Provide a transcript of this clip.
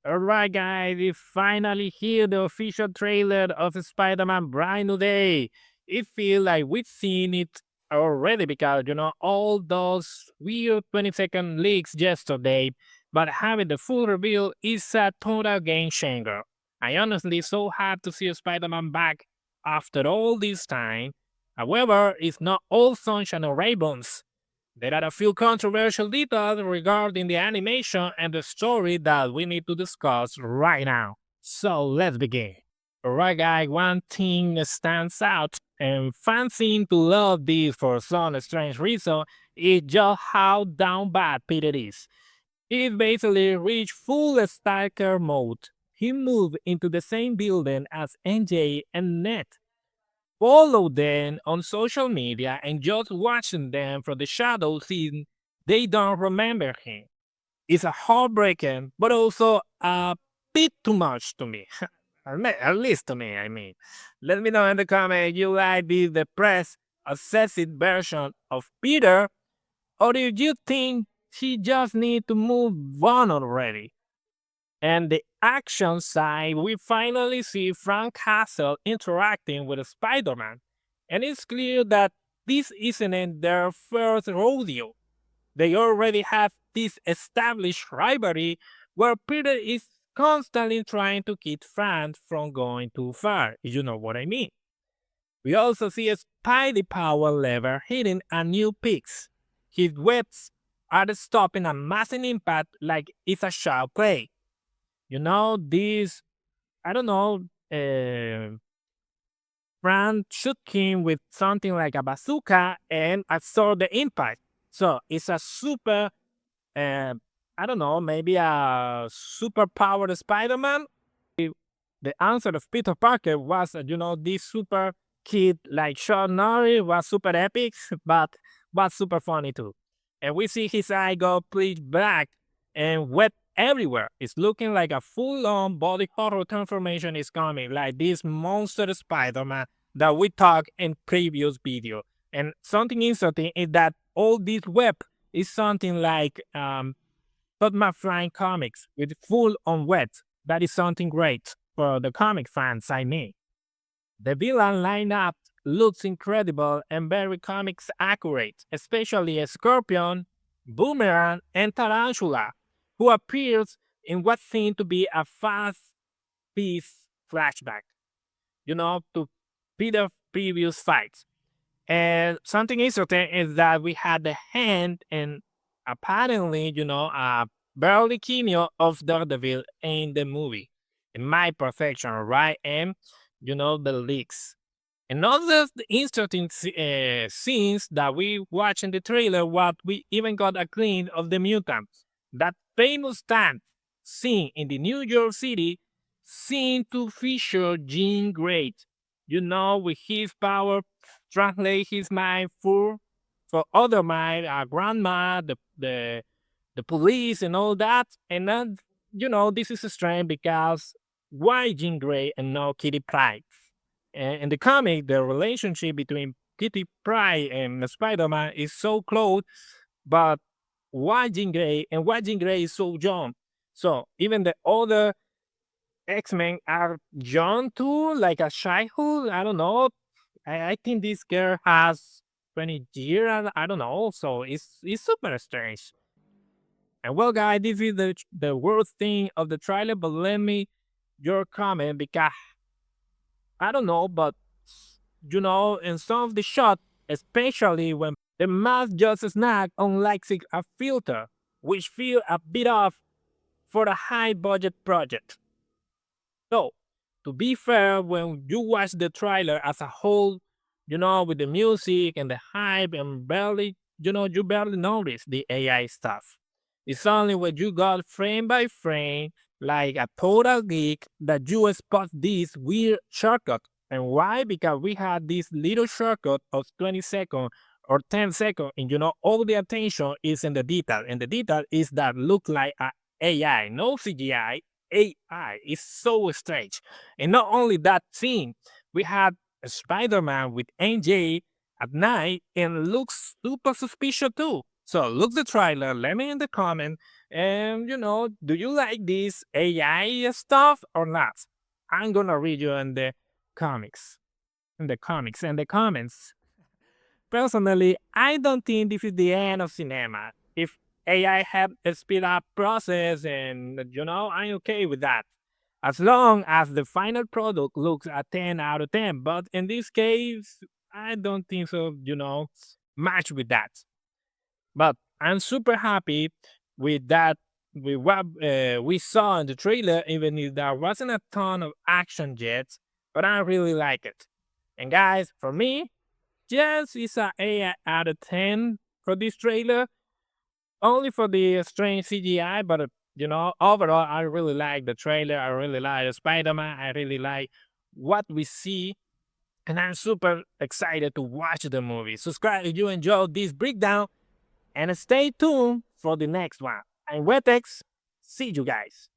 Alright, guys, we finally hear the official trailer of Spider-Man Brand New Day. It feels like we've seen it already because, all those weird 20-second leaks yesterday, but having the full reveal is a total game changer. I honestly so happy to see Spider-Man back after all this time. However, it's not all sunshine and rainbows. There are a few controversial details regarding the animation and the story that we need to discuss right now. So let's begin. Alright, guys, one thing stands out, and fans seem to love this for some strange reason, is just how down bad Peter is. He basically reached full stalker mode. He moved into the same building as NJ and Ned, follow them on social media, and just watching them from the shadows, seeing they don't remember him. It's a heartbreaking, but also a bit too much to me. At least to me, I mean. Let me know in the comment you like the depressed, obsessive version of Peter, or do you think he just need to move on already? And the action side, we finally see Frank Castle interacting with Spider Man. And it's clear that this isn't their first rodeo. They already have this established rivalry where Peter is constantly trying to keep Frank from going too far, if you know what I mean. We also see a Spidey power lever hitting a new peaks. His webs are stopping a massive impact like it's a sharp play. This, I don't know, Fran shoot him with something like a bazooka and absorb the impact. So it's a super, uh, I don't know, maybe a super powered Spider Man. The answer of Peter Parker was, this super kid like Sean Norris was super epic, but was super funny too. And we see his eye go pitch black and wet everywhere. It's looking like a full-on body horror transformation is coming, like this monster Spider-Man that we talked in previous video. And something interesting is that all this web is something like Todd McFarlane comics with full-on wet. That is something great for the comic fans, I mean. The villain lineup looks incredible and very comics accurate, especially a Scorpion, Boomerang, and Tarantula, who appears in what seemed to be a fast-paced flashback, to Peter's previous fights. And something interesting is that we had the hand and apparently, a barely cameo of Daredevil in the movie. In my perfection, right? And, the leaks. Another interesting scenes that we watch in the trailer, what we even got a glimpse of the mutants. That famous stand scene in the New York City seemed to feature Jean Grey. With his power, translate his mind for other mind, grandma, the police, and all that. And then, this is strange because why Jean Grey and not Kitty Pryde? In the comic, the relationship between Kitty Pryde and Spider-Man is so close, but why Jean Grey and why Jean Grey is so young? So even the other X-Men are young too, like a childhood. I don't know. I think this girl has 20 years. I don't know. So it's super strange. And well, guys, this is the worst thing of the trailer. But let me your comment because I don't know, but in some of the shot, especially when the mask just snag on like a filter, which feel a bit off for a high budget project. So, to be fair, when you watch the trailer as a whole, with the music and the hype and barely, you barely notice the AI stuff. It's only when you got frame by frame, like a total geek, that you spot this weird shortcut. And why? Because we had this little shortcut of 20 seconds or 10 seconds, and all the attention is in the detail. And the detail is that look like a AI, no CGI, AI. It's so strange. And not only that scene, we had a Spider-Man with NJ at night and looks super suspicious too. So look the trailer, let me in the comment, And do you like this AI stuff or not? I'm gonna read you comics, in the comics and the comments. Personally, I don't think this is the end of cinema. If AI help speed up process, and I'm okay with that. As long as the final product looks a 10 out of 10. But in this case, I don't think so, match with that. But I'm super happy with that, with what we saw in the trailer, even if there wasn't a ton of action yet, but I really like it. And guys, for me, just is a 8 out of 10 for this trailer, only for the strange CGI, but overall, I really like the trailer. I really like Spider Man. I really like what we see, and I'm super excited to watch the movie. Subscribe if you enjoyed this breakdown, and stay tuned for the next one. I'm Wetex. See you guys.